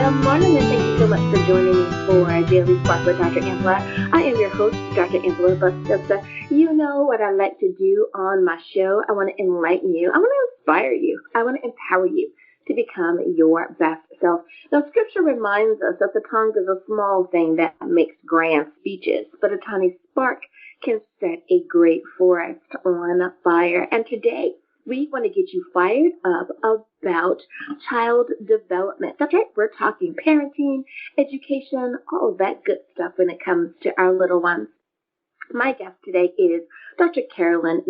Good morning, and thank you so much for joining me for Daily Spark with Dr. Angela. I am your host, Dr. Angela Bustosa. You know what I like to do on my show. I want to enlighten you. I want to inspire you. I want to empower you to become your best self. Now, Scripture reminds us that the tongue is a small thing that makes grand speeches, but a tiny spark can set a great forest on fire. And today, we want to get you fired up about child development. That's right, we're talking parenting, education, all of that good stuff when it comes to our little ones. My guest today is Dr. Carolyn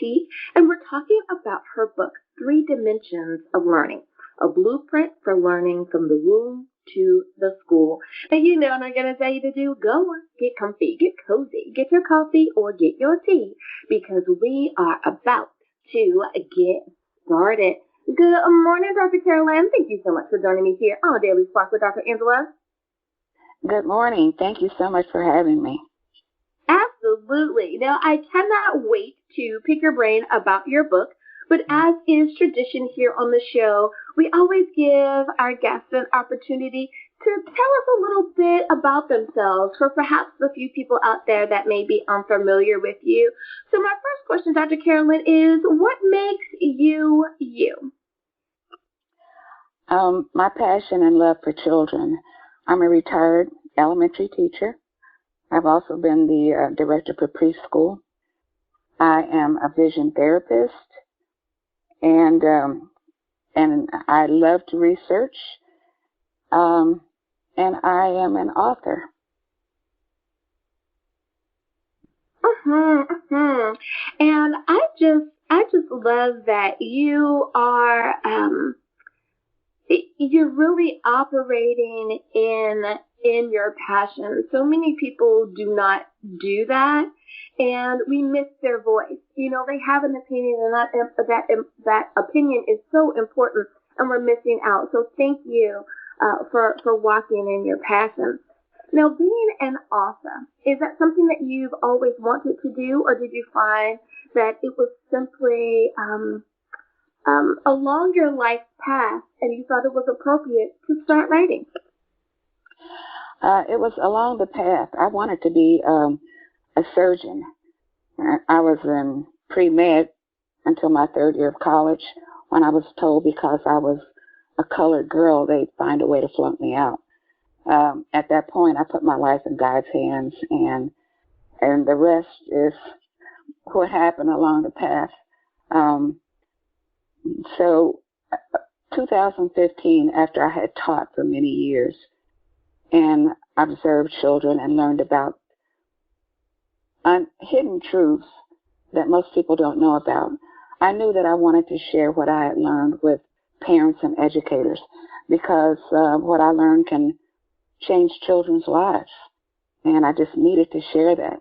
Teague, and we're talking about her book, 3 Dimensions of Learning, a blueprint for learning from the womb to the school. And you know what I'm going to tell you to do? Go on, get comfy, get cozy, get your coffee or get your tea, because we are about to get started. Good morning, Dr. Carolyn. Thank you so much for joining me here on Daily Spark with Dr. Angela. Good morning. Thank you so much for having me. Absolutely. Now, I cannot wait to pick your brain about your book, but as is tradition here on the show, we always give our guests an opportunity to tell us a little bit about themselves for perhaps the few people out there that may be unfamiliar with you. So my first question, Dr. Carolyn, is what makes you you? My passion and love for children. I'm a retired elementary teacher. I've also been the director for preschool. I am a vision therapist, and I love to research. And I am an author. And I just love that you are you're really operating in your passion. So many people do not do that, and we miss their voice. You know, they have an opinion, and that opinion is so important, and we're missing out. So thank you for walking in your passion. Now, being an author, is that something that you've always wanted to do, or did you find that it was simply along your life path and you thought it was appropriate to start writing? It was along the path. I wanted to be a surgeon. I was in pre-med until my 3rd year of college, when I was told because I was a colored girl, they'd find a way to flunk me out. At that point, I put my life in God's hands, and the rest is what happened along the path. So 2015, after I had taught for many years and observed children and learned about hidden truths that most people don't know about, I knew that I wanted to share what I had learned with parents and educators, because what I learned can change children's lives, and I just needed to share that.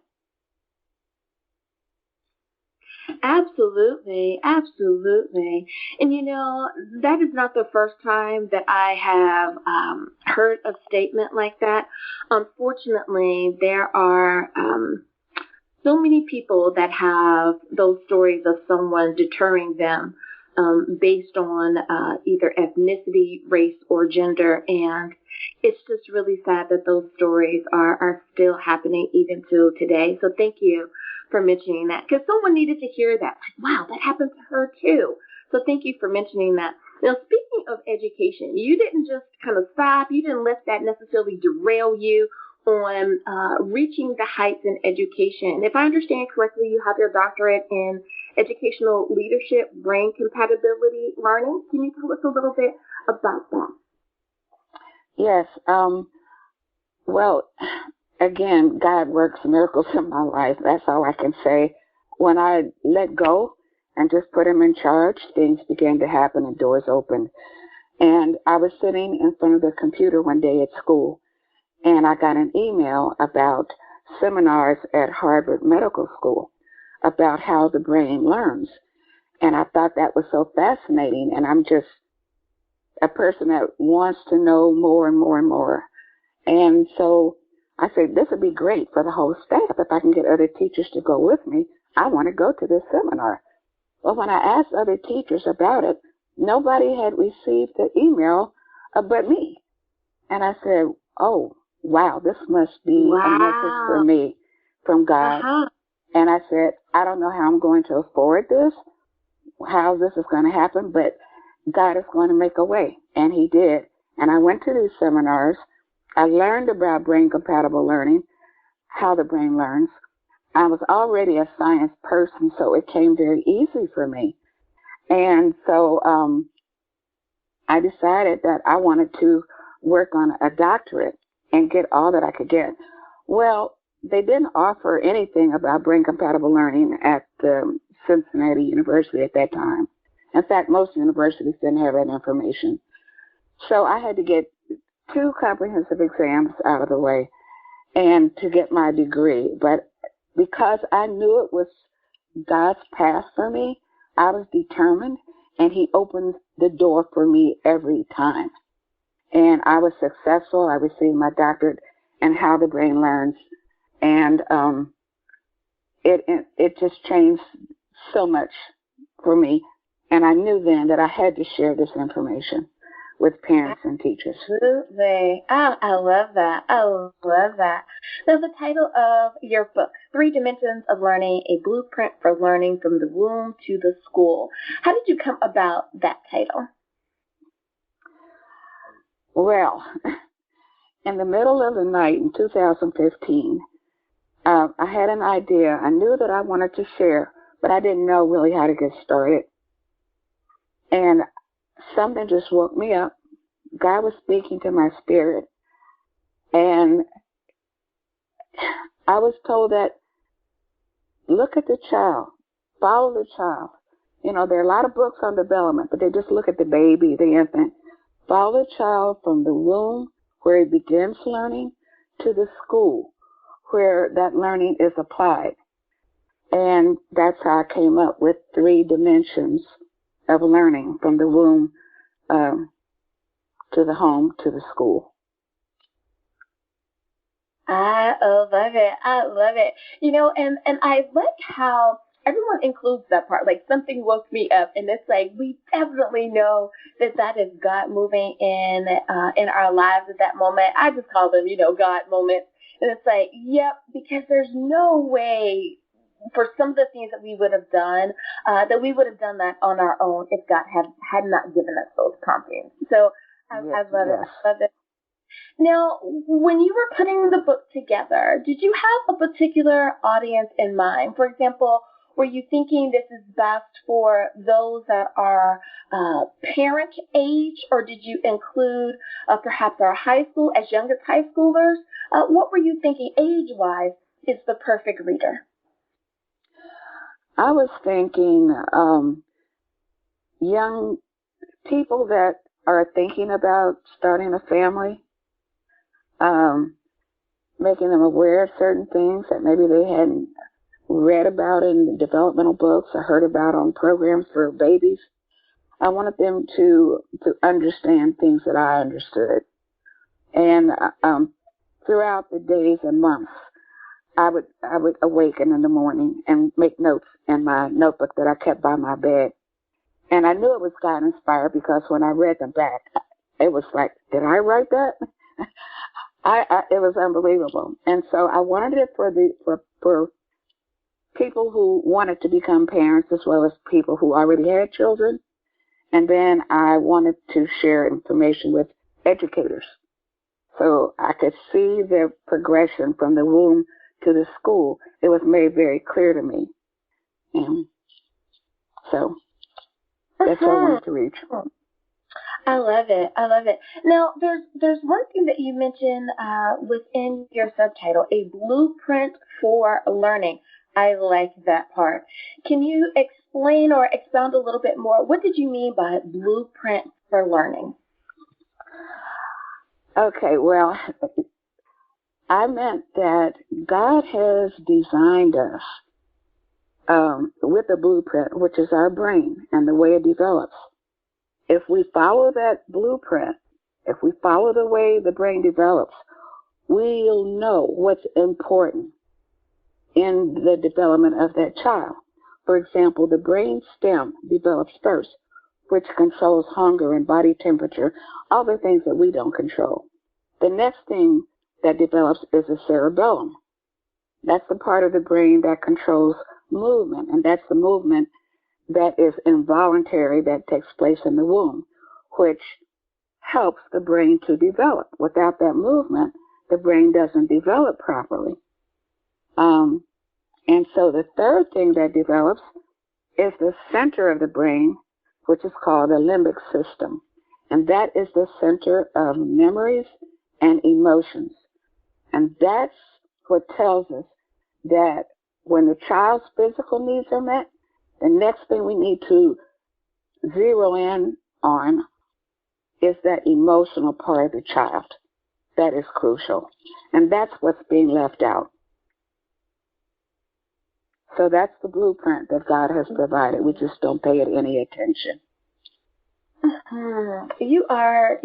Absolutely, absolutely. And you know, that is not the first time that I have heard a statement like that. Unfortunately, there are so many people that have those stories of someone deterring them based on either ethnicity, race, or gender. And it's just really sad that those stories are still happening even till today. So thank you for mentioning that, because someone needed to hear that. Wow, that happened to her too. So thank you for mentioning that. Now, speaking of education, you didn't just kind of stop. You didn't let that necessarily derail you on reaching the heights in education. If I understand correctly, you have your doctorate in educational leadership, brain compatibility learning. Can you tell us a little bit about that? Yes. Well, again, God works miracles in my life. That's all I can say. When I let go and just put him in charge, things began to happen and doors opened. And I was sitting in front of the computer one day at school, and I got an email about seminars at Harvard Medical School about how the brain learns. And I thought that was so fascinating, and I'm just a person that wants to know more and more and more. And so I said, this would be great for the whole staff. If I can get other teachers to go with me, I want to go to this seminar. Well, when I asked other teachers about it, nobody had received the email but me. And I said, oh, wow, this must be a message for me from God. And I said, I don't know how I'm going to afford this, how this is going to happen, but God is going to make a way. And he did. And I went to these seminars. I learned about brain compatible learning, how the brain learns. I was already a science person, so it came very easy for me. And so I decided that I wanted to work on a doctorate and get all that I could get. Well, they didn't offer anything about brain compatible learning at Cincinnati University at that time. In fact, most universities didn't have that information. So I had to get 2 comprehensive exams out of the way and to get my degree. But because I knew it was God's path for me, I was determined, and he opened the door for me every time. And I was successful. I received my doctorate in how the brain learns. And it just changed so much for me. And I knew then that I had to share this information with parents and teachers. Absolutely. Oh, I love that. I love that. So the title of your book, 3 Dimensions of Learning, A Blueprint for Learning from the Womb to the School. How did you come about that title? Well, in the middle of the night in 2015, I had an idea. I knew that I wanted to share, but I didn't know really how to get started. And something just woke me up. God was speaking to my spirit. And I was told that, look at the child, follow the child. You know, there are a lot of books on development, but they just look at the baby, the infant. Follow the child from the womb, where he begins learning, to the school, where that learning is applied. And that's how I came up with 3 dimensions of learning, from the womb to the home to the school. I love it. I love it. You know, and I like how everyone includes that part. Like, something woke me up, and it's like, we definitely know that is God moving in our lives at that moment. I just call them, God moments. And it's like, yep, because there's no way for some of the things that we would have done, that on our own if God had not given us those promptings. So I love it. I love it. Now, when you were putting the book together, did you have a particular audience in mind? For example, were you thinking this is best for those that are parent age, or did you include perhaps our high school, as young as high schoolers? What were you thinking age-wise is the perfect reader? I was thinking young people that are thinking about starting a family, making them aware of certain things that maybe they hadn't read about in developmental books or heard about on programs for babies. I wanted them to understand things that I understood. And throughout the days and months, I would awaken in the morning and make notes in my notebook that I kept by my bed. And I knew it was God inspired, because when I read them back, it was like, did I write that? It was unbelievable. And so I wanted it for people who wanted to become parents, as well as people who already had children. And then I wanted to share information with educators, so I could see the progression from the womb to the school. It was made very clear to me. And so that's what I wanted to reach. I love it. I love it. Now, there's one thing that you mentioned within your subtitle, a blueprint for learning. I like that part. Can you explain or expound a little bit more? What did you mean by blueprint for learning? Okay, well, I meant that God has designed us with a blueprint, which is our brain and the way it develops. If we follow that blueprint, if we follow the way the brain develops, we'll know what's important in the development of that child. For example, the brain stem develops first, which controls hunger and body temperature, all the things that we don't control. The next thing that develops is the cerebellum. That's the part of the brain that controls movement, and that's the movement that is involuntary that takes place in the womb, which helps the brain to develop. Without that movement, the brain doesn't develop properly. And so the third thing that develops is the center of the brain, which is called the limbic system. And that is the center of memories and emotions. And that's what tells us that when the child's physical needs are met, the next thing we need to zero in on is that emotional part of the child. That is crucial. And that's what's being left out. So that's the blueprint that God has provided. We just don't pay it any attention. You are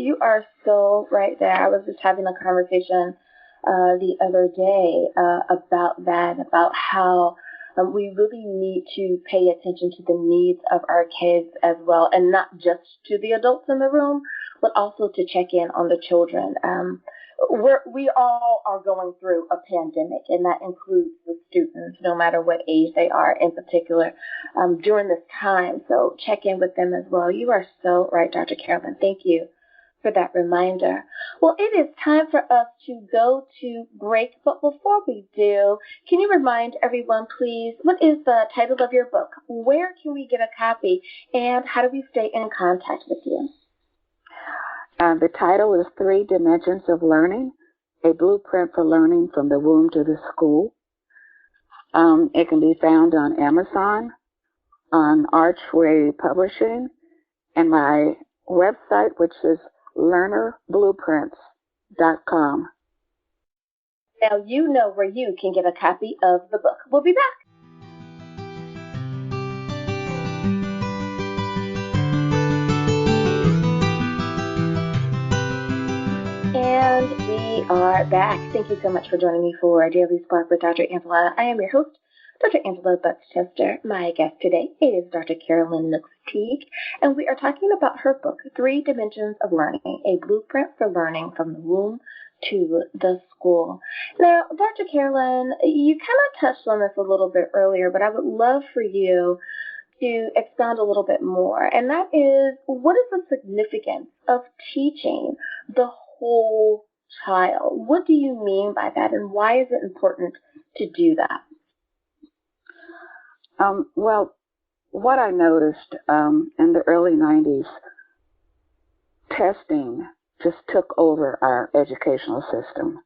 so right there. I was just having a conversation the other day about that, about how we really need to pay attention to the needs of our kids as well, and not just to the adults in the room, but also to check in on the children. We all are going through a pandemic, and that includes the students, no matter what age they are in particular, during this time. So check in with them as well. You are so right, Dr. Carolyn. Thank you for that reminder. Well, it is time for us to go to break, but before we do, can you remind everyone, please, what is the title of your book? Where can we get a copy, and how do we stay in contact with you? The title is 3 Dimensions of Learning, a Blueprint for Learning from the Womb to the School. It can be found on Amazon, on Archway Publishing, and my website, which is learnerblueprints.com. Now you know where you can get a copy of the book. We'll be back. And we are back. Thank you so much for joining me for Daily Spark with Dr. Angela. I am your host, Dr. Angela Buckchester. My guest today is Dr. Carolyn Teague, and we are talking about her book, 3 Dimensions of Learning, a Blueprint for Learning from the Womb to the School. Now, Dr. Carolyn, you kind of touched on this a little bit earlier, but I would love for you to expound a little bit more, and that is, what is the significance of teaching the whole child? What do you mean by that, and why is it important to do that? Well, what I noticed in the early 90s, testing just took over our educational system.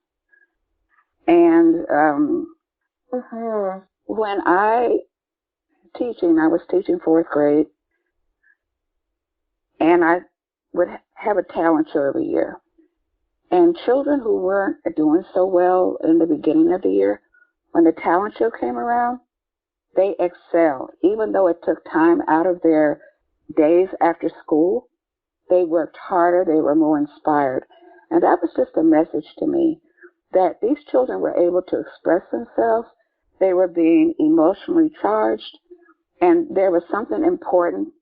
And when I was teaching 4th grade, and I would have a talent show every year. And children who weren't doing so well in the beginning of the year, when the talent show came around, they excelled. Even though it took time out of their days after school, they worked harder, they were more inspired. And that was just a message to me that these children were able to express themselves, they were being emotionally charged, and there was something important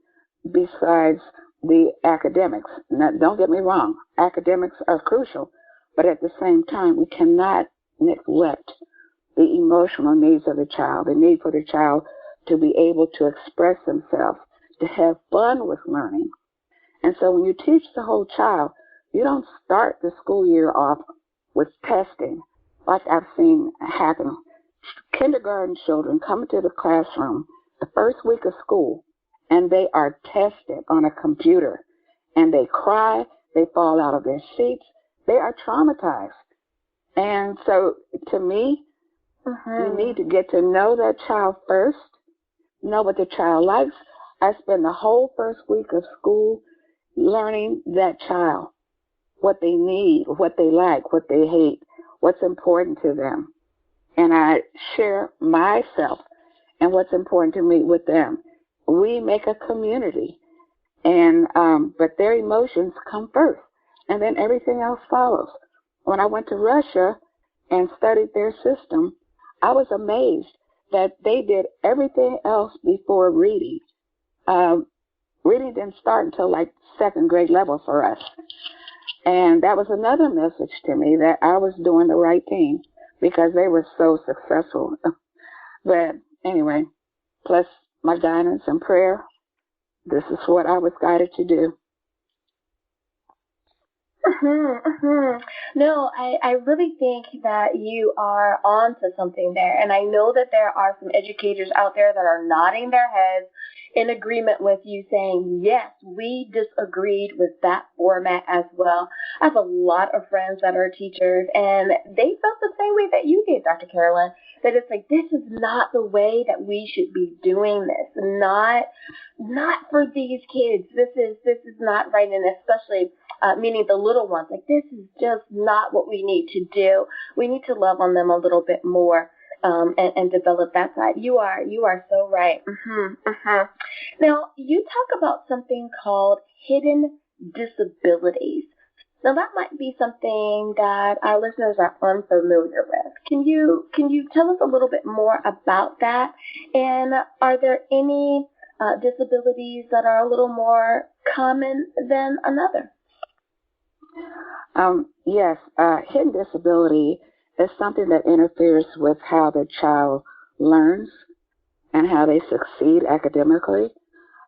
besides the academics. Now, don't get me wrong, academics are crucial, but at the same time, we cannot neglect the emotional needs of the child, the need for the child to be able to express themselves, to have fun with learning. And so when you teach the whole child, you don't start the school year off with testing, like I've seen happen. Kindergarten children come into the classroom the first week of school, and they are tested on a computer, and they cry, they fall out of their seats, they are traumatized. And so to me, you need to get to know that child first, know what the child likes. I spend the whole first week of school learning that child, what they need, what they like, what they hate, what's important to them. And I share myself and what's important to me with them. We make a community, and but their emotions come first, and then everything else follows. When I went to Russia and studied their system, I was amazed that they did everything else before reading. Reading didn't start until like 2nd grade level for us. And that was another message to me that I was doing the right thing because they were so successful. But anyway, plus my guidance and prayer, this is what I was guided to do. No, I really think that you are on to something there. And I know that there are some educators out there that are nodding their heads in agreement with you saying, yes, we disagreed with that format as well. I have a lot of friends that are teachers, and they felt the same way that you did, Dr. Carolyn, that it's like, this is not the way that we should be doing this. Not for these kids. This is not right, and especially meaning the little ones. Like, this is just not what we need to do. We need to love on them a little bit more and develop that side. You are so right. Now, you talk about something called hidden disabilities. Now, that might be something that our listeners are unfamiliar with. Can you tell us a little bit more about that? And are there any disabilities that are a little more common than another? Yes, hidden disability is something that interferes with how the child learns and how they succeed academically.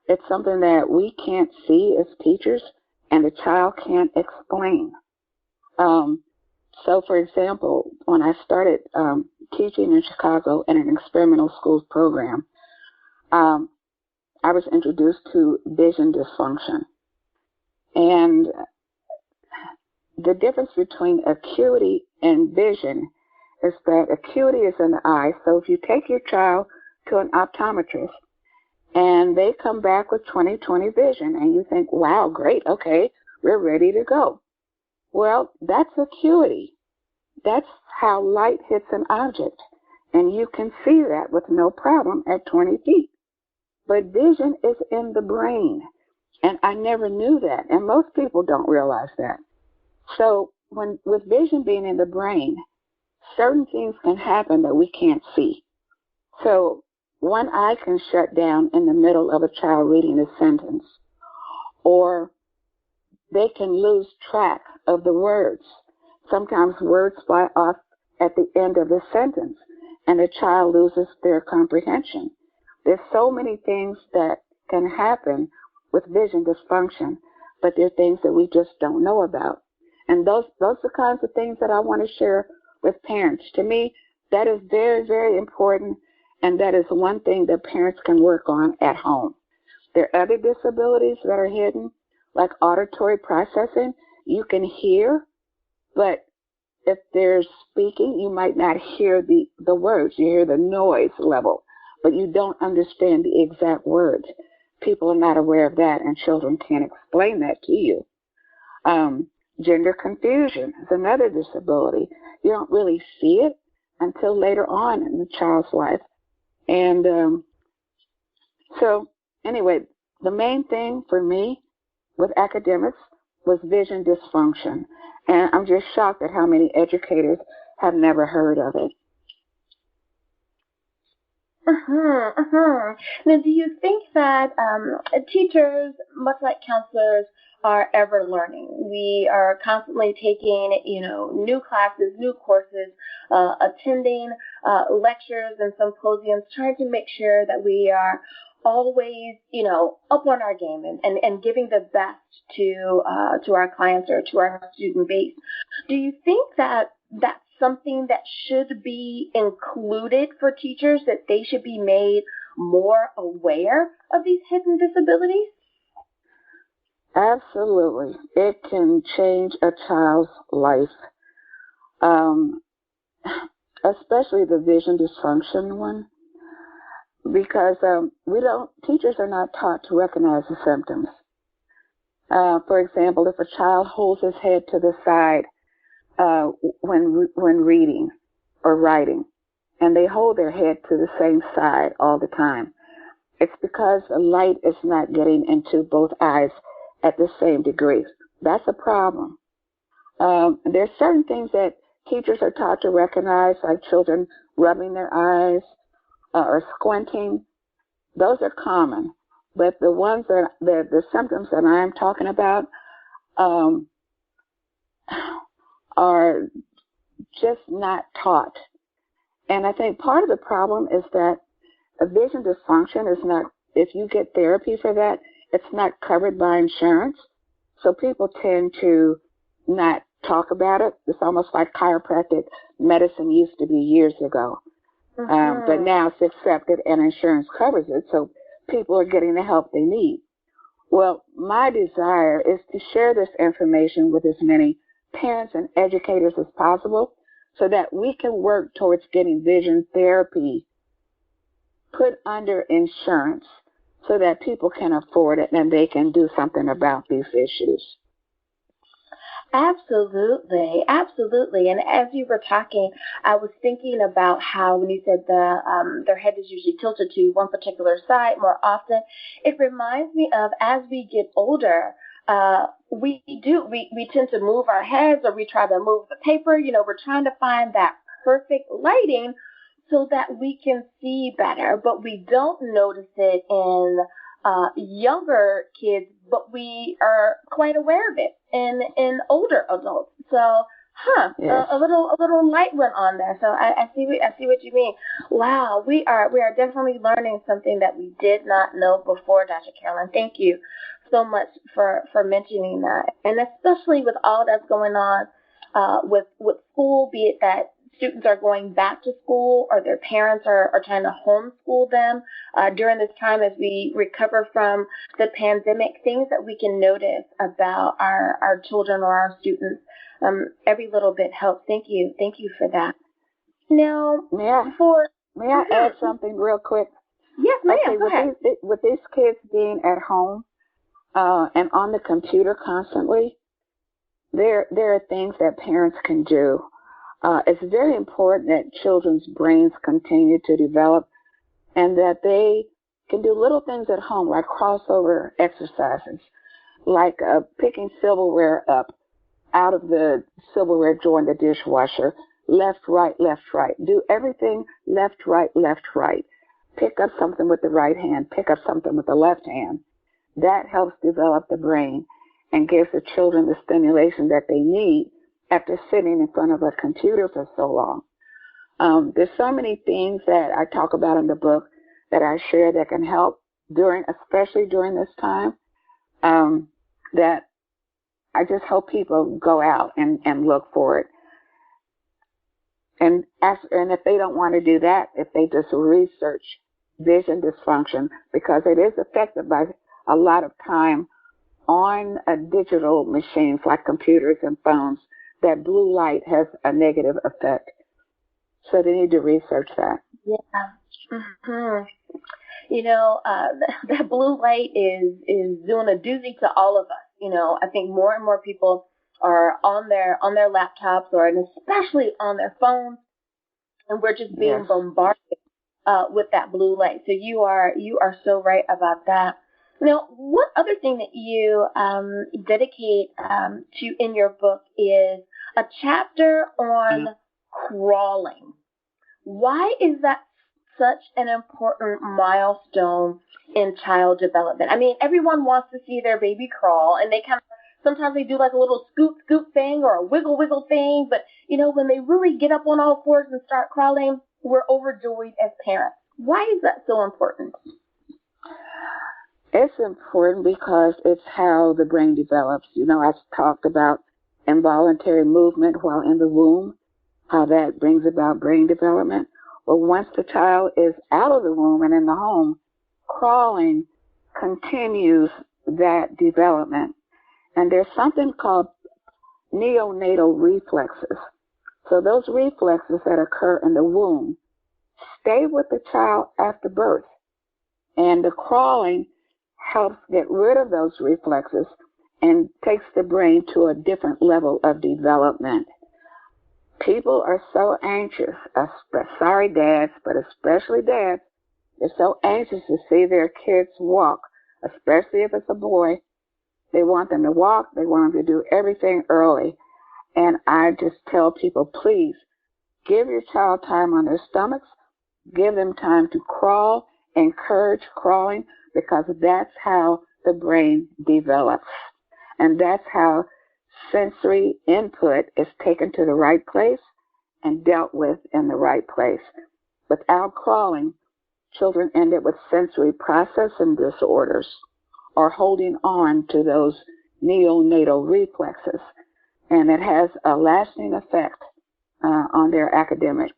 It's something that we can't see as teachers and the child can't explain. So, for example, when I started teaching in Chicago in an experimental schools program, I was introduced to vision dysfunction. And the difference between acuity and vision is that acuity is in the eye. So if you take your child to an optometrist and they come back with 20/20 vision and you think, wow, great, okay, we're ready to go. Well, that's acuity. That's how light hits an object. And you can see that with no problem at 20 feet. But vision is in the brain. And I never knew that. And most people don't realize that. So with vision being in the brain, certain things can happen that we can't see. So one eye can shut down in the middle of a child reading a sentence, or they can lose track of the words. Sometimes words fly off at the end of the sentence, and the child loses their comprehension. There's so many things that can happen with vision dysfunction, but they're things that we just don't know about. And those are the kinds of things that I want to share with parents. To me, that is very, very important, and that is one thing that parents can work on at home. There are other disabilities that are hidden, like auditory processing. You can hear, but if there's speaking, you might not hear the words. You hear the noise level, but you don't understand the exact words. People are not aware of that, and children can't explain that to you. Gender confusion is another disability. You don't really see it until later on in the child's life. And so anyway, the main thing for me with academics was vision dysfunction. And I'm just shocked at how many educators have never heard of it. Now, do you think that teachers, much like counselors, are ever learning? We are constantly taking, new classes, new courses, attending lectures and symposiums, trying to make sure that we are always, up on our game and giving the best to our clients or to our student base. Do you think that that's something that should be included for teachers, that they should be made more aware of these hidden disabilities? Absolutely. It can change a child's life, especially the vision dysfunction one, because teachers are not taught to recognize the symptoms. For example, if a child holds his head to the side when reading or writing, and they hold their head to the same side all the time, it's because the light is not getting into both eyes at the same degree. That's a problem. There's certain things that teachers are taught to recognize, like children rubbing their eyes or squinting. Those are common. But the ones that the symptoms that I'm talking about, are just not taught. And I think part of the problem is that a vision dysfunction is not, if you get therapy for that, it's not covered by insurance. So people tend to not talk about it. It's almost like chiropractic medicine used to be years ago. But now it's accepted and insurance covers it. So people are getting the help they need. Well, my desire is to share this information with as many parents and educators as possible so that we can work towards getting vision therapy put under insurance so that people can afford it and they can do something about these issues. Absolutely, absolutely. And as you were talking, I was thinking about how when you said their head is usually tilted to one particular side more often, it reminds me of as we get older, we tend to move our heads, or we try to move the paper. We're trying to find that perfect lighting so that we can see better, but we don't notice it in younger kids, but we are quite aware of it in older adults. So, yes. a little light went on there. So I see what you mean. Wow, we are definitely learning something that we did not know before, Dr. Carolyn. Thank you so much for mentioning that, and especially with all that's going on with school, be it that students are going back to school or their parents are trying to homeschool them during this time as we recover from the pandemic, things that we can notice about our children or our students. Every little bit helps. Thank you for that. Now, may I add something real quick? Yes, ma'am. Okay, go ahead. With these kids being at home and on the computer constantly, there are things that parents can do. It's very important that children's brains continue to develop and that they can do little things at home, like crossover exercises, like picking silverware up out of the silverware drawer in the dishwasher, left, right, left, right. Do everything left, right, left, right. Pick up something with the right hand, pick up something with the left hand. That helps develop the brain and gives the children the stimulation that they need after sitting in front of a computer for so long. There's so many things that I talk about in the book that I share that can help especially during this time, that I just hope people go out and look for it. And if they don't want to do that, if they just research vision dysfunction, because it is affected by a lot of time on digital machines like computers and phones, that blue light has a negative effect. So they need to research that. Yeah. Mm-hmm. That blue light is doing a doozy to all of us. I think more and more people are on their laptops and especially on their phones, and we're just being bombarded with that blue light. So you are so right about that. Now, one other thing that you dedicate to in your book is a chapter on crawling. Why is that such an important milestone in child development? I mean, everyone wants to see their baby crawl, and sometimes they do like a little scoop thing or a wiggle thing, but when they really get up on all fours and start crawling, we're overjoyed as parents. Why is that so important? It's important because it's how the brain develops. I talked about involuntary movement while in the womb, how that brings about brain development. Well, once the child is out of the womb and in the home, crawling continues that development. And there's something called neonatal-reflexes. So those reflexes that occur in the womb stay with the child after birth. And the crawling helps get rid of those reflexes and takes the brain to a different level of development. People are so anxious, sorry dads, but especially dads, they're so anxious to see their kids walk, especially if it's a boy. They want them to walk, they want them to do everything early. And I just tell people, please, give your child time on their stomachs, give them time to crawl, encourage crawling, because that's how the brain develops. And that's how sensory input is taken to the right place and dealt with in the right place. Without crawling, children end up with sensory processing disorders or holding on to those neonatal-reflexes, and it has a lasting effect on their academic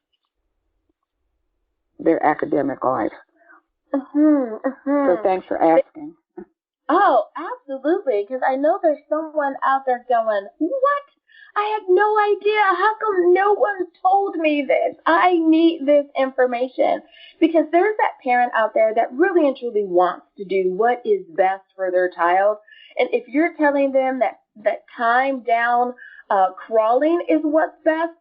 life. So thanks for asking. Oh, absolutely, because I know there's someone out there going, what? I had no idea. How come no one told me this? I need this information. Because there's that parent out there that really and truly wants to do what is best for their child. And if you're telling them that time down crawling is what's best,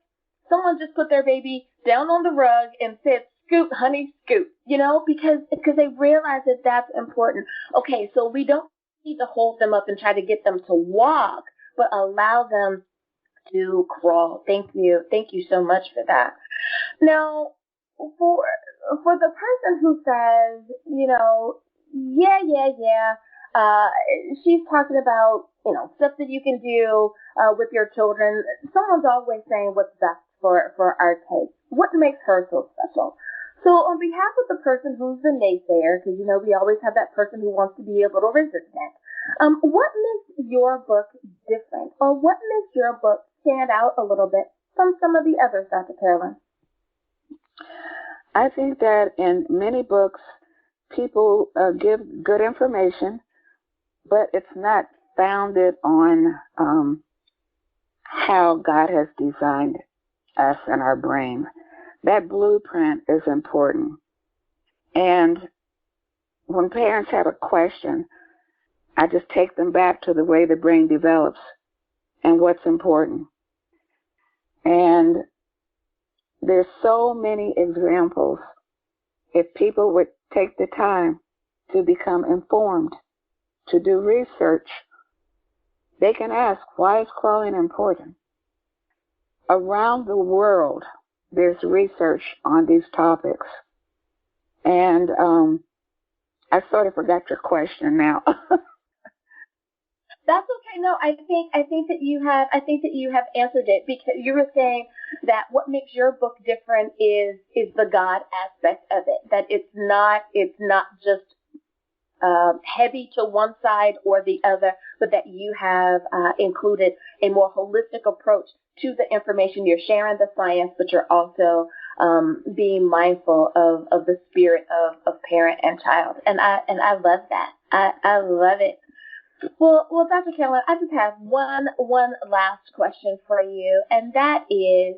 someone just put their baby down on the rug and said, scoot, honey, scoot, because they realize that that's important. Okay, so we don't need to hold them up and try to get them to walk, but allow them to crawl. Thank you so much for that. Now, for the person who says, she's talking about, stuff that you can do with your children. Someone's always saying what's best for our kids. What makes her so special? So on behalf of the person who's the naysayer, because, we always have that person who wants to be a little resistant, what makes your book different, or what makes your book stand out a little bit from some of the others, Dr. Carolyn? I think that in many books, people give good information, but it's not founded on how God has designed us and our brain. That blueprint is important. And when parents have a question, I just take them back to the way the brain develops and what's important. And there's so many examples. If people would take the time to become informed, to do research, they can ask, why is crawling important? Around the world, there's research on these topics. And I sort of forgot your question now. That's okay. No, I think that you have answered it, because you were saying that what makes your book different is the God aspect of it. That it's not just heavy to one side or the other, but that you have included a more holistic approach to the information. You're sharing the science, but you're also being mindful of the spirit of parent and child. And I love that. I love it. Well, Dr. Carolyn, I just have one last question for you, and that is,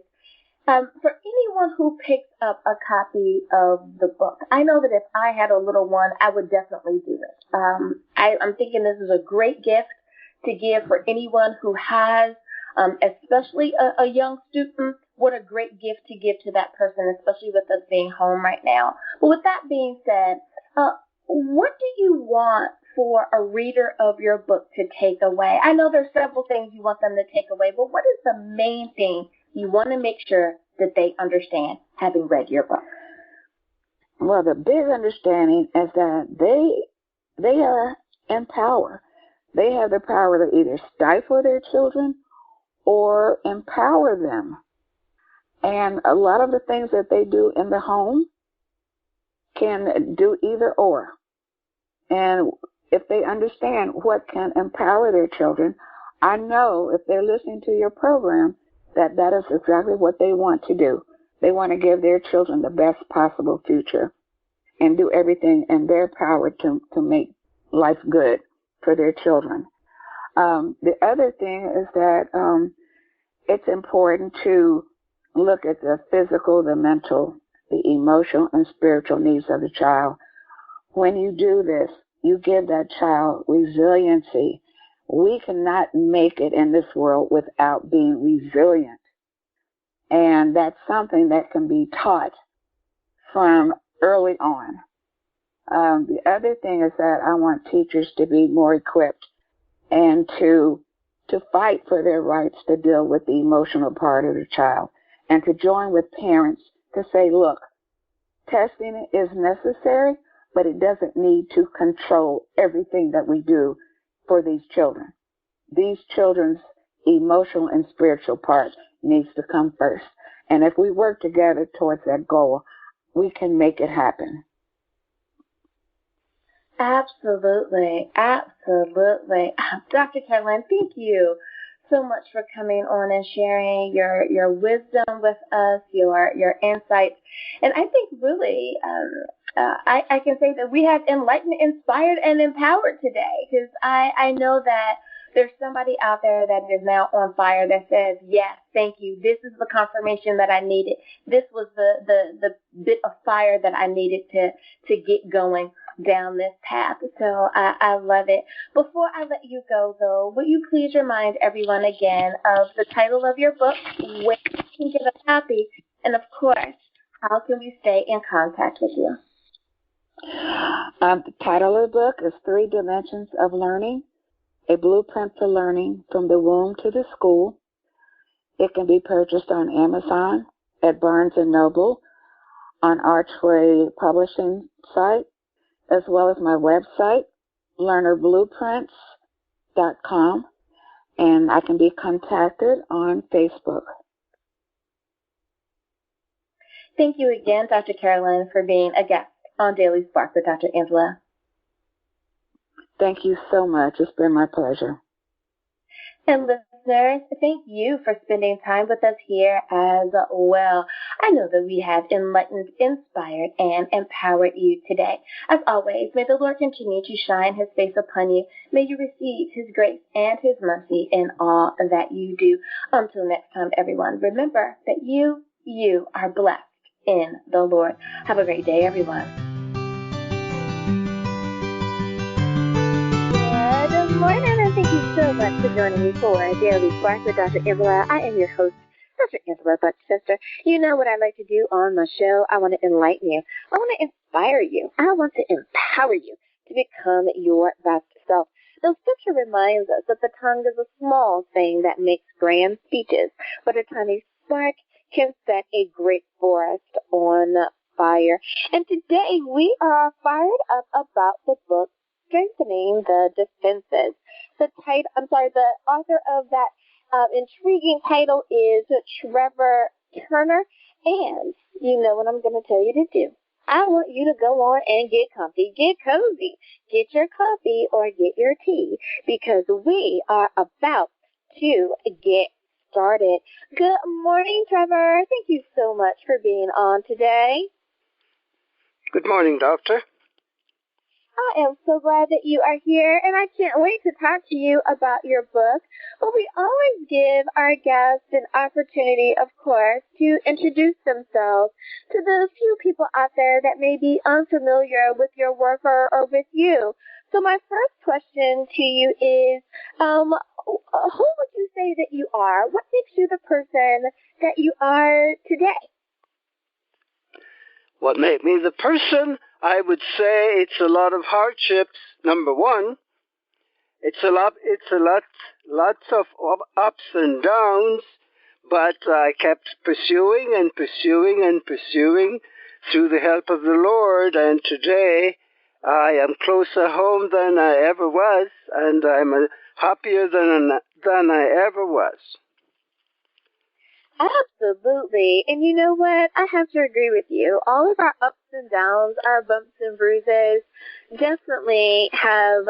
for anyone who picks up a copy of the book, I know that if I had a little one, I would definitely do it. I'm thinking this is a great gift to give for anyone who has, especially a young student. What a great gift to give to that person, especially with us being home right now. But with that being said, what do you want for a reader of your book to take away? I know there's several things you want them to take away, but what is the main thing you want to make sure that they understand having read your book? Well, the big understanding is that they are in power. They have the power to either stifle their children or empower them. And a lot of the things that they do in the home can do either or. And if they understand what can empower their children, I know if they're listening to your program, that is exactly what they want to do. They want to give their children the best possible future and do everything in their power to make life good for their children. The other thing is that it's important to look at the physical, the mental, the emotional, and spiritual needs of the child. When you do this, you give that child resiliency. We cannot make it in this world without being resilient. And that's something that can be taught from early on. The other thing is that I want teachers to be more equipped and to fight for their rights to deal with the emotional part of the child, and to join with parents to say, look, testing is necessary, but it doesn't need to control everything that we do for these children. These children's emotional and spiritual part needs to come first. And if we work together towards that goal, we can make it happen. Absolutely. Absolutely. Dr. Carolyn, thank you so much for coming on and sharing your wisdom with us, your insights. And I think really I can say that we have enlightened, inspired, and empowered today, because I know that there's somebody out there that is now on fire that says, yes, thank you. This is the confirmation that I needed. This was the bit of fire that I needed to get going down this path. So I love it. Before I let you go, though, would you please remind everyone again of the title of your book, where you can get a copy, and of course, how can we stay in contact with you? The title of the book is 3 Dimensions of Learning, a Blueprint for Learning from the Womb to the School. It can be purchased on Amazon, at Barnes & Noble, on Archway Publishing site, as well as my website, learnerblueprints.com, and I can be contacted on Facebook. Thank you again, Dr. Carolyn, for being a guest on Daily Spark with Dr. Angela. Thank you so much. It's been my pleasure. And listeners, thank you for spending time with us here as well. I know that we have enlightened, inspired, and empowered you today. As always, may the Lord continue to shine his face upon you. May you receive his grace and his mercy in all that you do. Until next time, everyone, remember that you are blessed in the Lord. Have a great day, everyone. Good morning, and thank you so much for joining me for Daily Spark with Dr. Angela. I am your host, Dr. Angela Buckchester. You know what I like to do on my show. I want to enlighten you. I want to inspire you. I want to empower you to become your best self. The scripture reminds us that the tongue is a small thing that makes grand speeches, but a tiny spark can set a great forest on fire. And today we are fired up about the book Strengthening the Defenses. The author of that intriguing title is Trevor Turner, and you know what I'm going to tell you to do. I want you to go on and get comfy, get cozy, get your coffee or get your tea, because we are about to get started. Good morning, Trevor. Thank you so much for being on today. Good morning, Doctor. I am so glad that you are here, and I can't wait to talk to you about your book. But we always give our guests an opportunity, of course, to introduce themselves to the few people out there that may be unfamiliar with your work or with you. So my first question to you is, who would you say that you are? What makes you the person that you are today? What made me the person? I would say it's a lot of hardships. Number one, lots of ups and downs, but I kept pursuing and pursuing and pursuing through the help of the Lord, and today I am closer home than I ever was, and I'm happier than I ever was. Absolutely. And you know what? I have to agree with you. All of our ups and downs, our bumps and bruises definitely have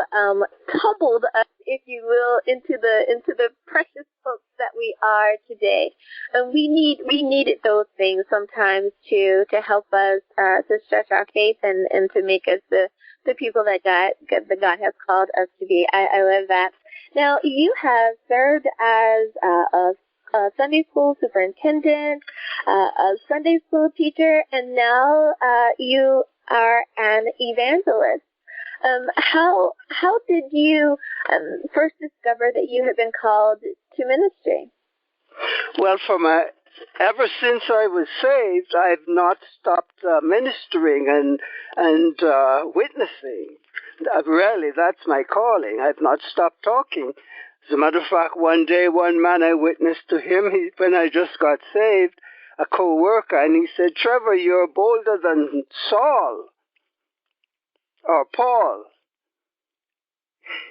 tumbled us, if you will, into the precious folks that we are today. And we needed those things sometimes to help us to stretch our faith and to make us the people that God has called us to be. I love that. Now, you have served as a Sunday school superintendent, a Sunday school teacher, and now you are an evangelist. How did you first discover that you had been called to ministry? Well, ever since I was saved, I've not stopped ministering and witnessing. Really, that's my calling. I've not stopped talking. As a matter of fact, one day, one man I witnessed to him when I just got saved, a co-worker, and he said, "Trevor, you're bolder than Saul or Paul."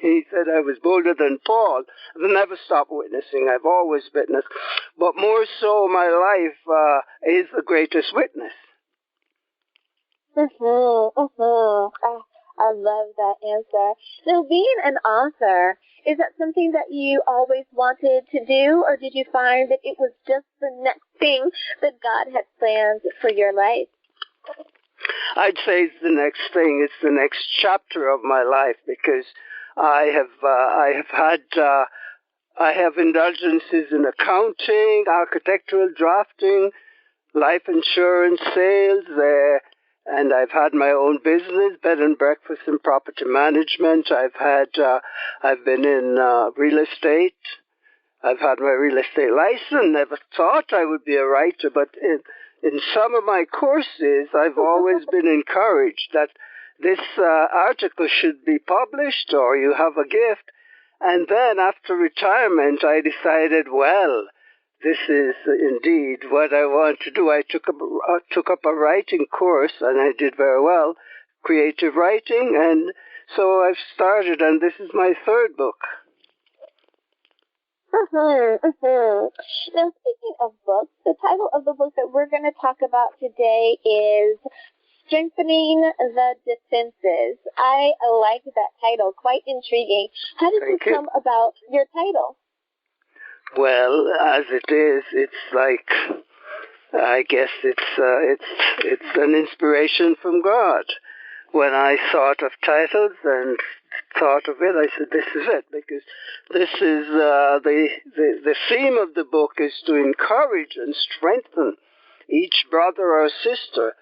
He said I was bolder than Paul. I've never stopped witnessing. I've always witnessed. But more so, my life is the greatest witness. I love that answer. So being an author, is that something that you always wanted to do, or did you find that it was just the next thing that God had planned for your life? I'd say it's the next thing. It's the next chapter of my life, because I have indulgences in accounting, architectural drafting, life insurance, sales, and I've had my own business, bed and breakfast and property management. I've been in real estate. I've had my real estate license. Never thought I would be a writer, but in some of my courses, I've always been encouraged that this article should be published, or you have a gift. And then after retirement, I decided, well, this is indeed what I want to do. I took up a writing course, and I did very well, creative writing, and so I've started, and this is my third book. Now, speaking of books, the title of the book that we're going to talk about today is Strengthening the Defenses. I like that title, quite intriguing. How did you come about your title? Well, as it is, it's like, I guess it's an inspiration from God. When I thought of titles and thought of it, I said, this is it, because this is the theme of the book is to encourage and strengthen each brother or sister.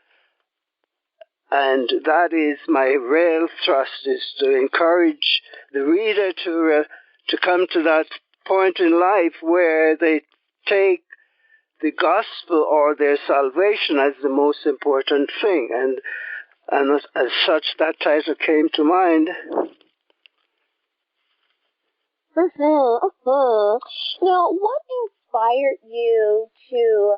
And that is my real thrust, is to encourage the reader to come to that point in life where they take the gospel or their salvation as the most important thing. And as such, that title came to mind. Now, what inspired you to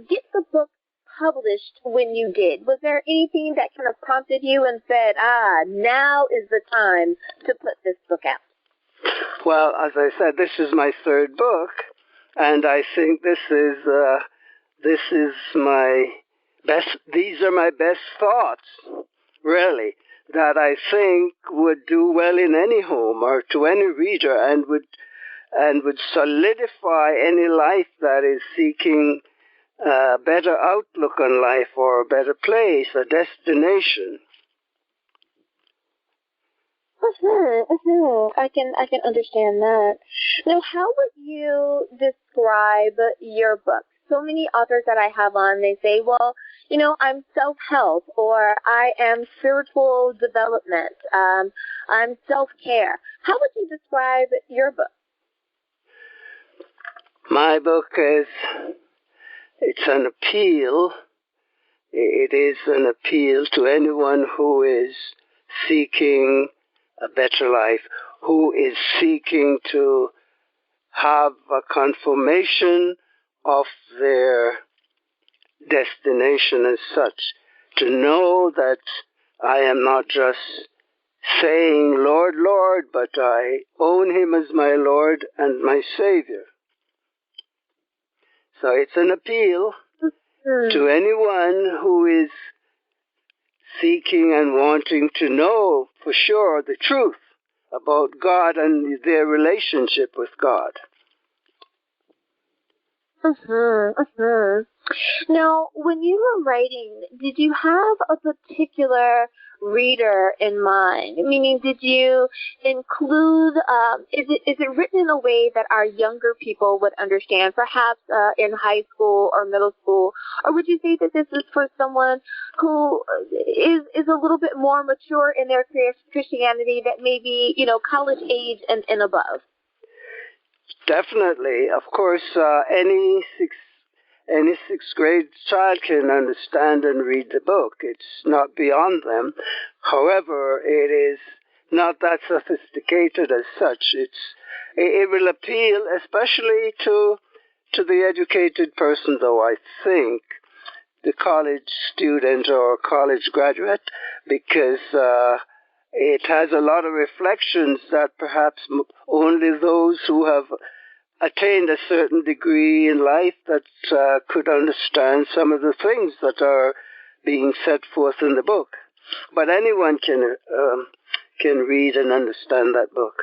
get the book published when you did? Was there anything that kind of prompted you and said, now is the time to put this book out? Well, as I said, this is my third book, and I think these are my best thoughts, really, that I think would do well in any home or to any reader, and would solidify any life that is seeking a better outlook on life, or a better place, a destination. I can understand that. Now, how would you describe your book? So many authors that I have on, they say, well, I'm self-help, or I am spiritual development, I'm self-care. How would you describe your book? My book it's an appeal. It is an appeal to anyone who is seeking a better life, who is seeking to have a confirmation of their destination as such, to know that I am not just saying, Lord, Lord, but I own him as my Lord and my Savior. So it's an appeal to anyone who is seeking and wanting to know for sure the truth about God and their relationship with God. Now, when you were writing, did you have a particular reader in mind? Meaning, did you include, is it written in a way that our younger people would understand, perhaps in high school or middle school? Or would you say that this is for someone who is a little bit more mature in their Christianity, that maybe, college age and above? Definitely. Of course, any sixth grade child can understand and read the book. It's not beyond them. However, it is not that sophisticated as such. It will appeal especially to the educated person, though, I think, the college student or college graduate, because it has a lot of reflections that perhaps only those who have attained a certain degree in life that could understand some of the things that are being set forth in the book. But anyone can read and understand that book.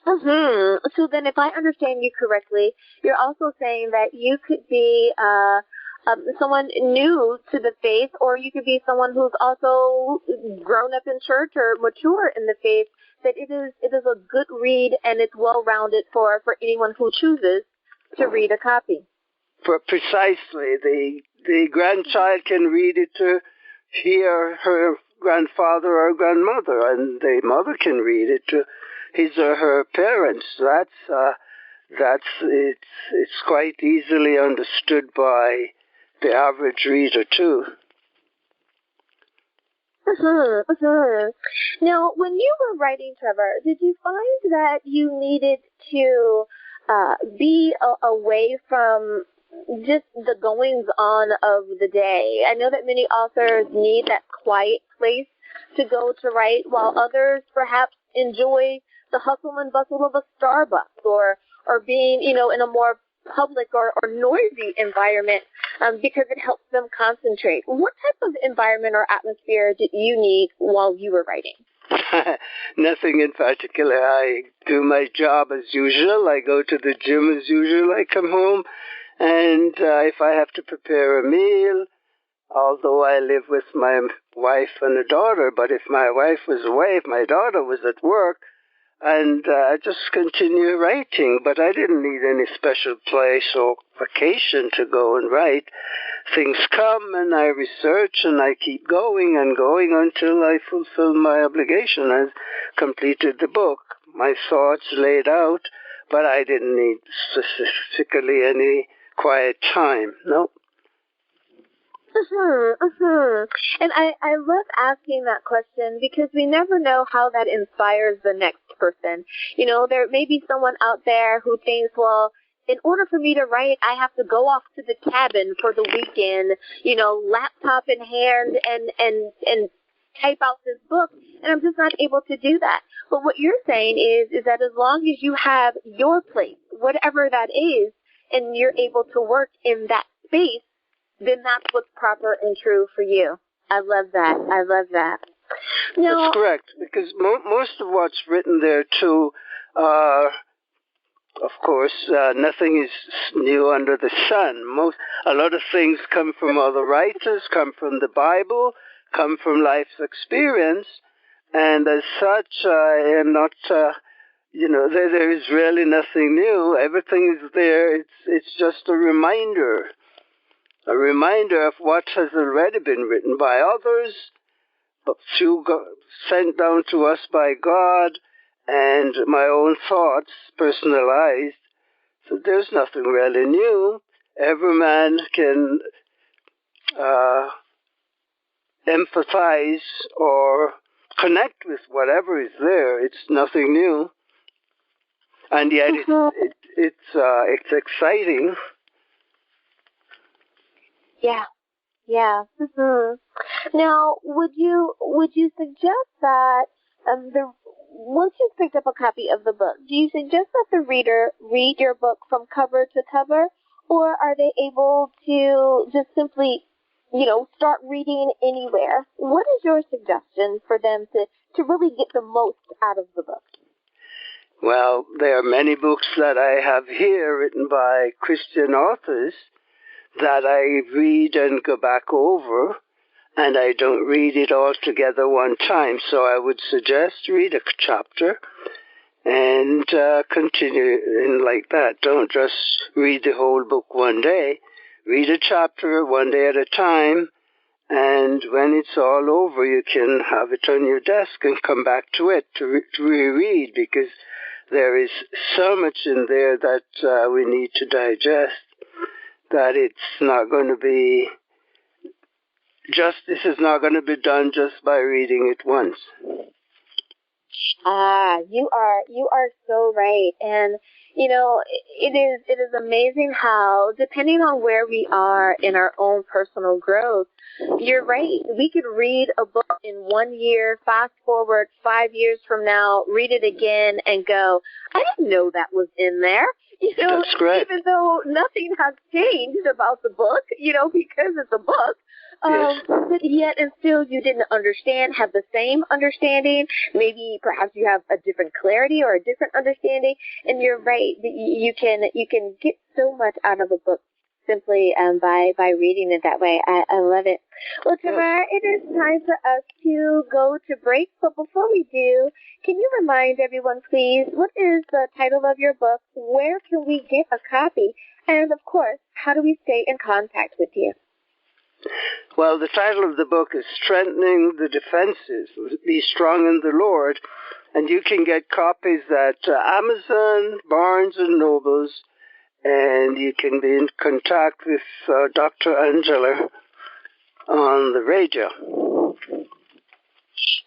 So then if I understand you correctly, you're also saying that you could be someone new to the faith, or you could be someone who's also grown up in church or mature in the faith, that it is a good read and it's well-rounded for anyone who chooses to read a copy. Precisely. The grandchild can read it to hear her grandfather or grandmother, and the mother can read it to his or her parents. It's quite easily understood by the average reader too. Now, when you were writing, Trevor, did you find that you needed to be away from just the goings on of the day? I know that many authors need that quiet place to go to write, while others perhaps enjoy the hustle and bustle of a Starbucks or being, in a more public or noisy environment because it helps them concentrate. What type of environment or atmosphere did you need while you were writing? Nothing in particular. I do my job as usual. I go to the gym as usual. I come home, and if I have to prepare a meal, although I live with my wife and a daughter, but if my wife was away, if my daughter was at work, and I just continue writing, but I didn't need any special place or vacation to go and write. Things come and I research and I keep going and going until I fulfill my obligation. I've completed the book, my thoughts laid out, but I didn't need specifically any quiet time. No. And I love asking that question because we never know how that inspires the next person. There may be someone out there who thinks, well, in order for me to write, I have to go off to the cabin for the weekend, laptop in hand and type out this book, and I'm just not able to do that. But what you're saying is that as long as you have your place, whatever that is, and you're able to work in that space, then that's what's proper and true for you. I love that. Now, that's correct, because most of what's written there, too, of course, nothing is new under the sun. A lot of things come from other writers, come from the Bible, come from life's experience, and as such, I am not, there is really nothing new. Everything is there. It's just a reminder of what has already been written by others, but sent down to us by God, and my own thoughts personalized. So there's nothing really new. Every man can empathize or connect with whatever is there. It's nothing new, and yet it's exciting. Yeah. Now, would you suggest that once you've picked up a copy of the book, do you suggest that the reader read your book from cover to cover, or are they able to just simply, start reading anywhere? What is your suggestion for them to really get the most out of the book? Well, there are many books that I have here written by Christian authors that I read and go back over, and I don't read it all together one time. So I would suggest read a chapter and continue in like that. Don't just read the whole book one day. Read a chapter one day at a time, and when it's all over, you can have it on your desk and come back to it to reread, because there is so much in there that we need to digest, that it's not going to be justice is not going to be done just by reading it once. You are so right. And it is amazing how, depending on where we are in our own personal growth, you're right. We could read a book in 1 year, fast forward 5 years from now, read it again, and go, I didn't know that was in there. That's great. Even though nothing has changed about the book, because it's a book. Yes. But yet and still you didn't have the same understanding. Maybe perhaps you have a different clarity or a different understanding. And you're right. You can get so much out of a book simply by reading it that way. I love it. Well, Trevor, it is time for us to go to break. But before we do, can you remind everyone, please, what is the title of your book? Where can we get a copy? And, of course, how do we stay in contact with you? Well, the title of the book is Strengthening the Defenses, Be Strong in the Lord, and you can get copies at Amazon, Barnes & Nobles, and you can be in contact with Dr. Angela on the radio.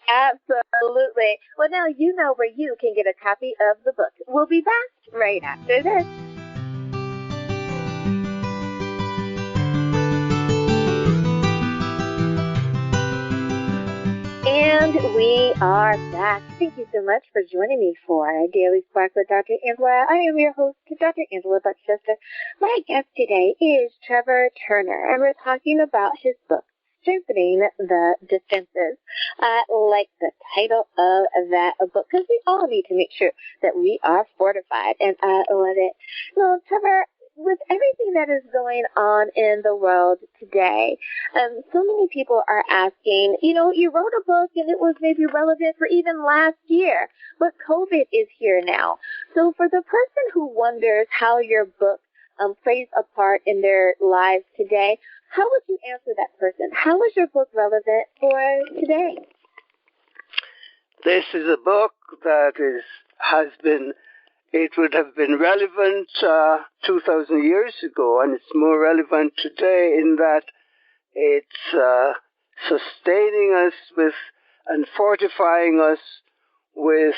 Absolutely. Well, now you know where you can get a copy of the book. We'll be back right after this. And we are back. Thank you so much for joining me for Daily Spark with Dr. Angela. I am your host, Dr. Angela Buckchester. My guest today is Trevor Turner, and we're talking about his book, Strengthening the Defenses. I like the title of that book because we all need to make sure that we are fortified, and I love it. So, Trevor, with everything that is going on in the world today, so many people are asking, you wrote a book and it was maybe relevant for even last year, but COVID is here now. So for the person who wonders how your book plays a part in their lives today, how would you answer that person? How is your book relevant for today? This is a book that it would have been relevant 2,000 years ago, and it's more relevant today in that it's sustaining us with and fortifying us with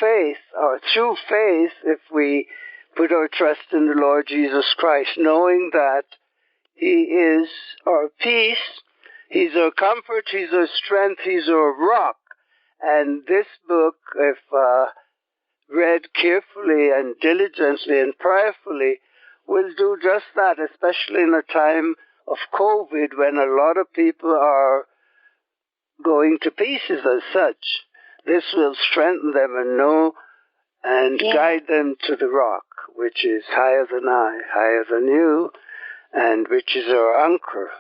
faith, or through faith, if we put our trust in the Lord Jesus Christ, knowing that He is our peace, He's our comfort, He's our strength, He's our rock. And this book, if read carefully and diligently and prayerfully, will do just that, especially in a time of COVID when a lot of people are going to pieces as such. This will strengthen them and guide them to the rock, which is higher than I, higher than you, and which is our anchor.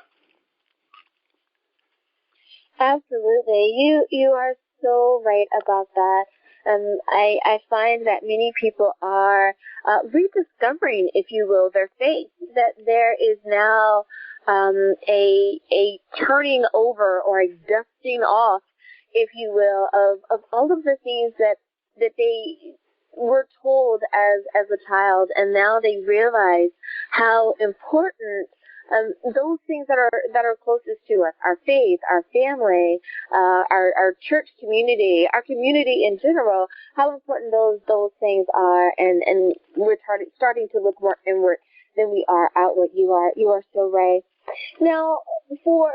Absolutely. You are so right about that. I find that many people are rediscovering, if you will, their faith, that there is now a turning over or a dusting off, if you will, of all of the things that they were told as a child, and now they realize how important those things that are closest to us, our faith, our family, our church community, our community in general, how important those things are, and we're starting to look more inward than we are outward. You are so right. Now, for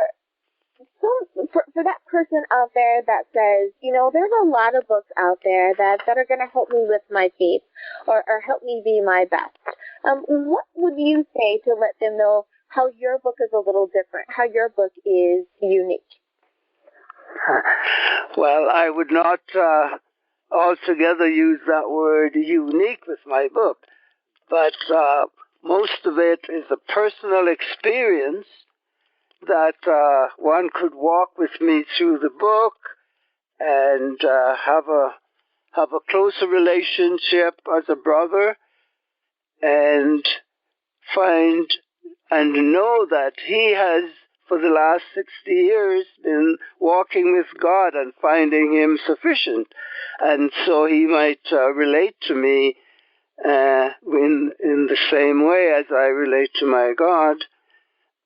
that person out there that says, there's a lot of books out there that are going to help me with my faith or help me be my best, what would you say to let them know how your book is a little different, how your book is unique? Well, I would not altogether use that word unique with my book, but most of it is a personal experience that one could walk with me through the book and have a closer relationship as a brother, and find and know that he has, for the last 60 years, been walking with God and finding Him sufficient. And so he might relate to me in the same way as I relate to my God,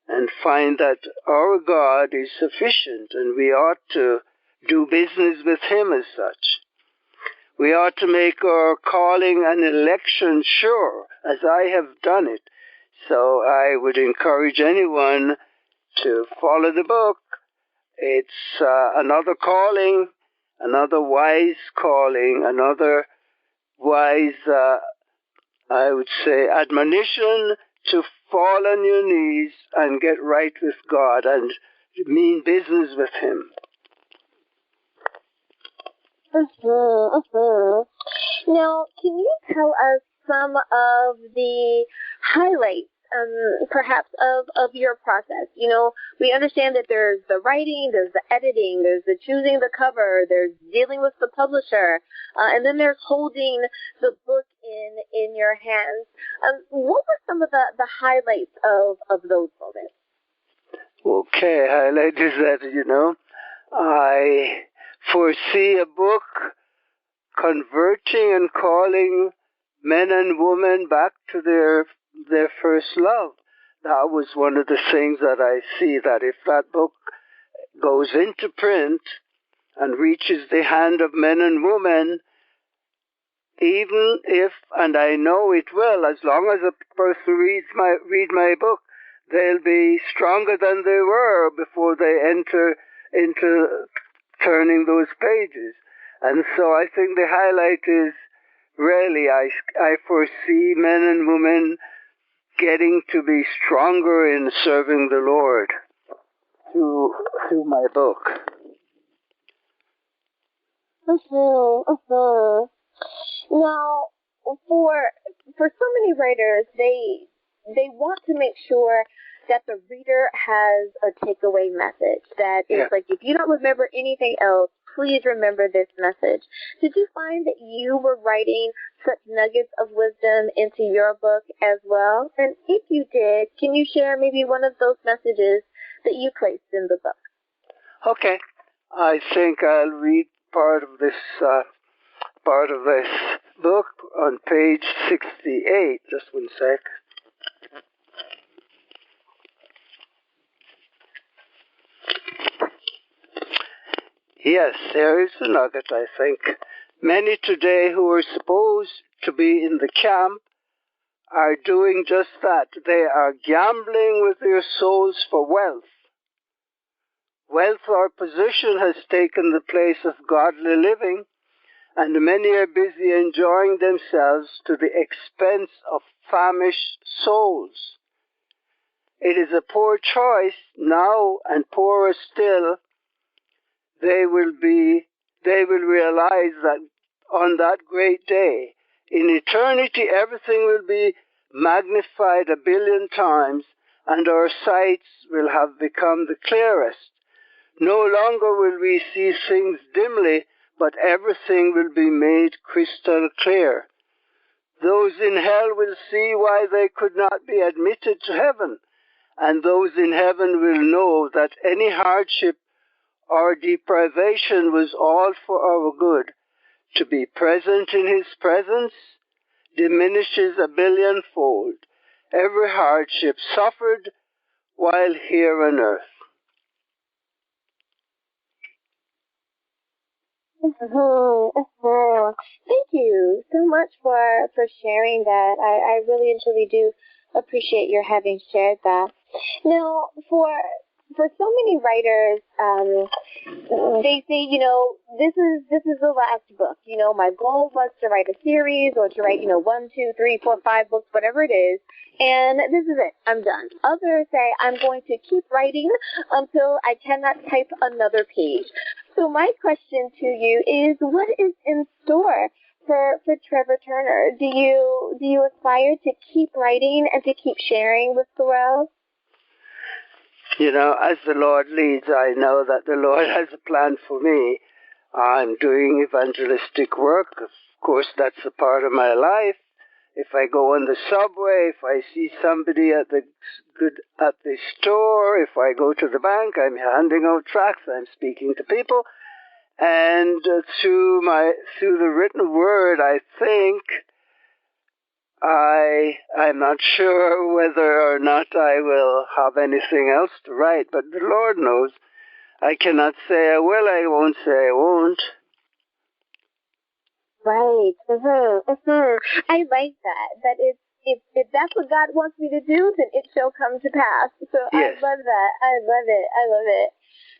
and find that our God is sufficient and we ought to do business with Him as such. We ought to make our calling and election sure, as I have done it. So I would encourage anyone to follow the book. It's another calling, another wise calling, another wise, I would say, admonition to fall on your knees and get right with God and mean business with Him. Now, can you tell us some of the highlights, perhaps, of your process? You know, we understand that there's the writing, there's the editing, there's the choosing the cover, there's dealing with the publisher, and then there's holding the book in your hands. What were some of the highlights of those moments? Okay, highlight is that, I foresee a book converting and calling men and women back to their first love. That was one of the things that I see, that if that book goes into print and reaches the hand of men and women, even if, and I know it will, as long as a person read my book, they'll be stronger than they were before they enter into turning those pages. And so I think the highlight is really I foresee men and women getting to be stronger in serving the Lord through my book. Now, for so many writers, they want to make sure that the reader has a takeaway message. That it's like, if you don't remember anything else, please remember this message. Did you find that you were writing such nuggets of wisdom into your book as well? And if you did, can you share maybe one of those messages that you placed in the book? Okay. I think I'll read part of this book on page 68. Just one sec. Yes, there is a nugget, I think. Many today who are supposed to be in the camp are doing just that. They are gambling with their souls for wealth. Wealth or position has taken the place of godly living, and many are busy enjoying themselves to the expense of famished souls. It is a poor choice now, and poorer still, they will realize that on that great day, in eternity, everything will be magnified 1 billion times, and our sights will have become the clearest. No longer will we see things dimly, but everything will be made crystal clear. Those in hell will see why they could not be admitted to heaven, and those in heaven will know that any hardship or deprivation was all for our good. To be present in His presence diminishes 1 billionfold every hardship suffered while here on earth. Thank you so much for sharing that. I really and truly do appreciate your having shared that. Now, for so many writers, they say, this is the last book. My goal was to write a series or to write, 1, 2, 3, 4, 5 books, whatever it is. And this is it. I'm done. Others say I'm going to keep writing until I cannot type another page. So my question to you is, what is in store for Trevor Turner? Do you aspire to keep writing and to keep sharing with the world? As the Lord leads, I know that the Lord has a plan for me. I'm doing evangelistic work. Of course, that's a part of my life. If I go on the subway, if I see somebody at the store, if I go to the bank, I'm handing out tracts, I'm speaking to people. And through the written word, I think I'm not sure whether or not I will have anything else to write, but the Lord knows. I cannot say I will, I won't say I won't. Right. I like that. That it's if that's what God wants me to do, then it shall come to pass. So Yes. I love that. I love it.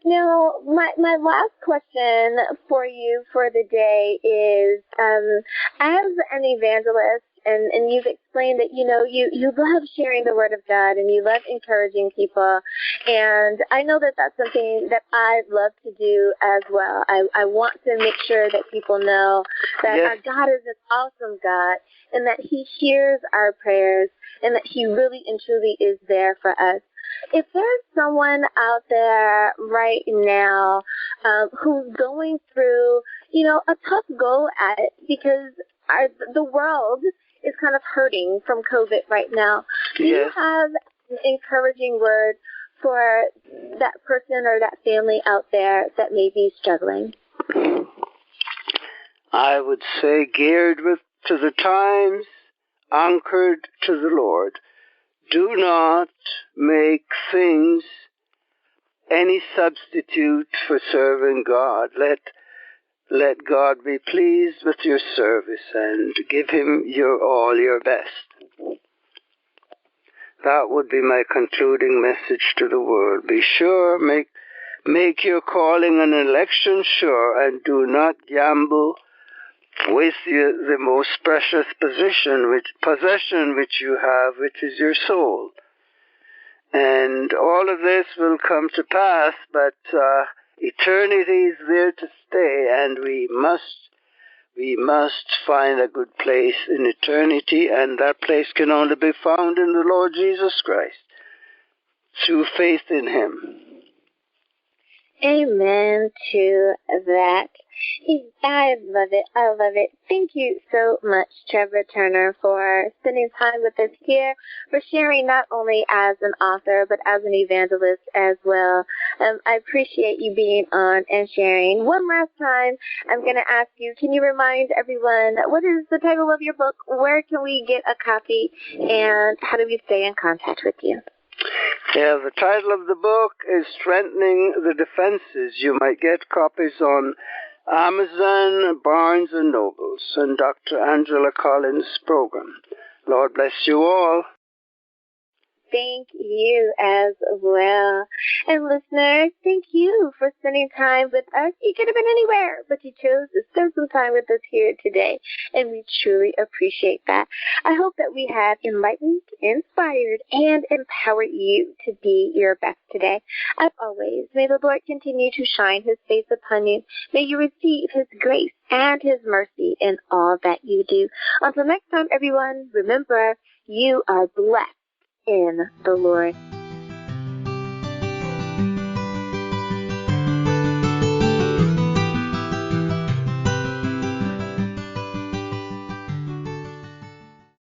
Now, my last question for you for the day is, as an evangelist, and you've explained that, you know, you love sharing the word of God and you love encouraging people. And I know that that's something that I love to do as well. I want to make sure that people know that Yes. our God is an awesome God and that he hears our prayers and that he really and truly is there for us. If there's someone out there right now who's going through, you know, a tough go at it because the world is kind of hurting from COVID right now, do you Yes. have an encouraging word for that person or that family out there that may be struggling? I would say geared to the times, anchored to the Lord. Do not make things any substitute for serving God. Let God be pleased with your service and give him your best. That would be my concluding message to the world. Be sure, make your calling and election sure, and do not gamble with the most precious possession which you have, which is your soul. And all of this will come to pass, but eternity is there to stay, and we must find a good place in eternity, and that place can only be found in the Lord Jesus Christ, through faith in him. Amen to that. I love it. Thank you so much, Trevor Turner, for spending time with us here, for sharing not only as an author, but as an evangelist as well. I appreciate you being on and sharing. One last time, I'm going to ask you, can you remind everyone, what is the title of your book? Where can we get a copy? And how do we stay in contact with you? Yeah, the title of the book is Strengthening the Defenses. You might get copies on Amazon, Barnes & Nobles, and Dr. Angela Collins' program. Lord bless you all. Thank you as well. And listeners, thank you for spending time with us. You could have been anywhere, but you chose to spend some time with us here today, and we truly appreciate that. I hope that we have enlightened, inspired, and empowered you to be your best today. As always, may the Lord continue to shine his face upon you. May you receive his grace and his mercy in all that you do. Until next time, everyone, remember, you are blessed in the Lord.